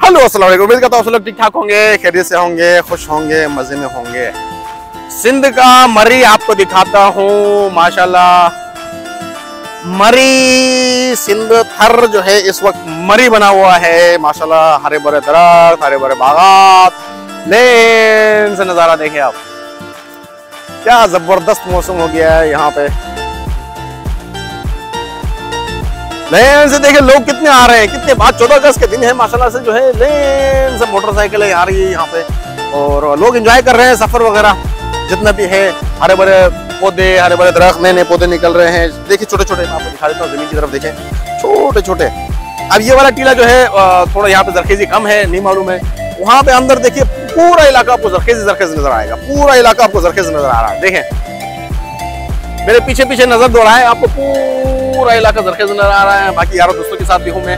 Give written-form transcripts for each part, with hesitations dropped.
Hello अस्सलाम वालेकुम। उम्मीद करता हूँ सब लोग ठीक ठाक होंगे, खैरियत से होंगे, खुश होंगे, मजे में होंगे। सिंध का मरी आपको दिखाता हूँ। माशाल्लाह मरी सिंध थर जो है इस वक्त मरी बना हुआ है। माशाल्लाह हरे भरे दरख्त, हरे भरे बागात, लेन से नजारा देखें आप, क्या जबरदस्त मौसम हो गया है यहाँ पे। लेन से देखे लोग कितने आ रहे हैं, कितने बाद 14 अगस्त के दिन है माशाल्लाह से जो है लेन से मोटरसाइकिलें आ रही है यहाँ पे और लोग एंजॉय कर रहे हैं सफर वगैरह जितना भी है। हरे भरे पौधे, हरे भरे दरख्त, नए नए पौधे निकल रहे हैं। देखिए छोटे छोटे, मैं आपको दिखा देता हूँ, जमीन की तरफ देखें, छोटे छोटे। अब ये वाला टीला जो है थोड़ा यहाँ पे जरखेजी कम है, नहीं मालूम है। वहां पे अंदर देखिए पूरा इलाका आपको जरखेजी नजर आएगा, पूरा इलाका आपको जरखेजी नजर आ रहा है। देखें मेरे पीछे पीछे नजर दौड़ाएं, आपको पूरा इलाका जरखेज नजर आ रहा है। बाकी यारों दोस्तों के साथ भी हूँ मैं।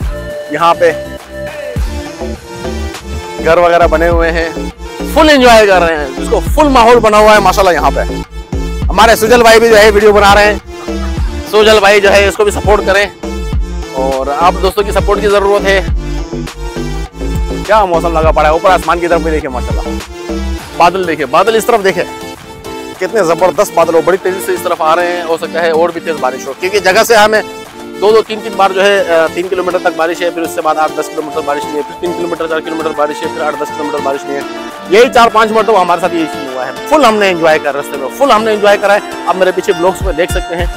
यहाँ पे घर वगैरह बने हुए हैं, फुल एंजॉय कर रहे हैं, जिसको फुल माहौल बना हुआ है माशाल्लाह। यहाँ पे हमारे सुजल भाई भी जो है वीडियो बना रहे हैं। सुजल भाई जो है इसको भी सपोर्ट करें और आप दोस्तों की सपोर्ट की जरूरत है। क्या मौसम लगा पड़ा है, ऊपर आसमान की तरफ भी देखिए माशाल्लाह। बादल देखिए, बादल इस तरफ देखे, कितने जबरदस्त बादल हो, बड़ी तेजी से इस तरफ आ रहे हैं। हो सकता है और भी तेज बारिश हो, क्योंकि जगह से हमें 2-3 बार जो है 3 किलोमीटर तक बारिश है, फिर उसके बाद 8-10 किलोमीटर बारिश नहीं है, फिर 3 किलोमीटर 4 किलोमीटर बारिश है, फिर 8-10 किलोमीटर बारिश नहीं है। यही 4-5 मिनट तो हमारे साथ यही चीज हुआ है। फुल हमने एंजॉय कर रास्ते में, फुल हमने एंजॉय करा है। आप मेरे पीछे ब्लॉग्स में देख सकते हैं,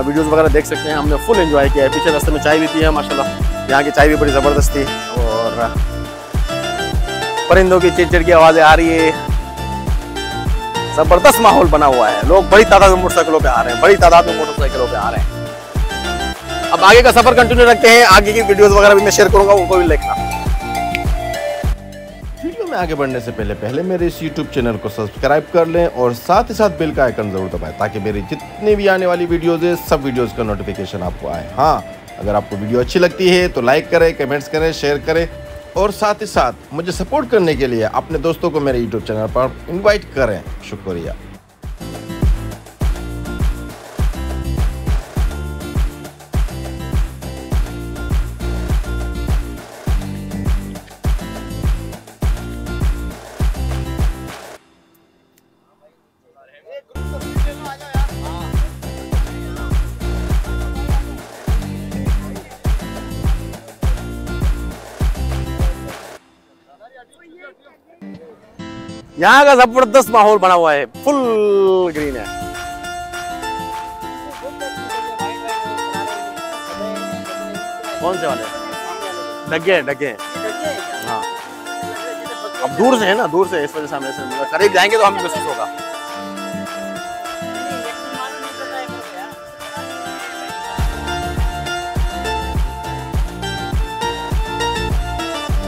वीडियोस वगैरह देख सकते हैं, हमने फुल एंजॉय किया है। पीछे रास्ते में चाय भी पी है माशाल्लाह, यहाँ की चाय भी बड़ी जबरदस्त थी और परिंदों की चिड़चिड़ की आवाजें आ रही है। जबरदस्त माहौल बना हुआ है, लोग बड़ी तादाद में मोटरसाइकिलों पे आ रहे हैं, बड़ी तादाद में मोटरसाइकिलों पे आ रहे हैं। अब आगे का सफर कंटिन्यू रखते हैं, आगे की वीडियोस वगैरह भी मैं शेयर करूंगा, उनको भी देखना। वीडियो में आगे बढ़ने से पहले मेरे इस YouTube चैनल को सब्सक्राइब कर लें और साथ ही साथ बेल का आइकन जरूर दबाएं ताकि मेरी जितनी भी आने वाली वीडियोस है सब वीडियोस का नोटिफिकेशन आपको आए। हाँ, अगर आपको वीडियो अच्छी लगती है तो लाइक करें, कमेंट्स करें, शेयर करें और साथ ही साथ मुझे सपोर्ट करने के लिए अपने दोस्तों को मेरे YouTube चैनल पर इनवाइट करें। शुक्रिया। यहाँ का जबरदस्त माहौल बना हुआ है, फुल ग्रीन है। कौन से वाले? डगे डगे, हाँ। अब दूर से है ना, दूर से, इस वजह से हम ऐसे करीब जाएंगे तो हमें महसूस होगा।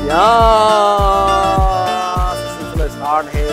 यहाँ स्टार्ट है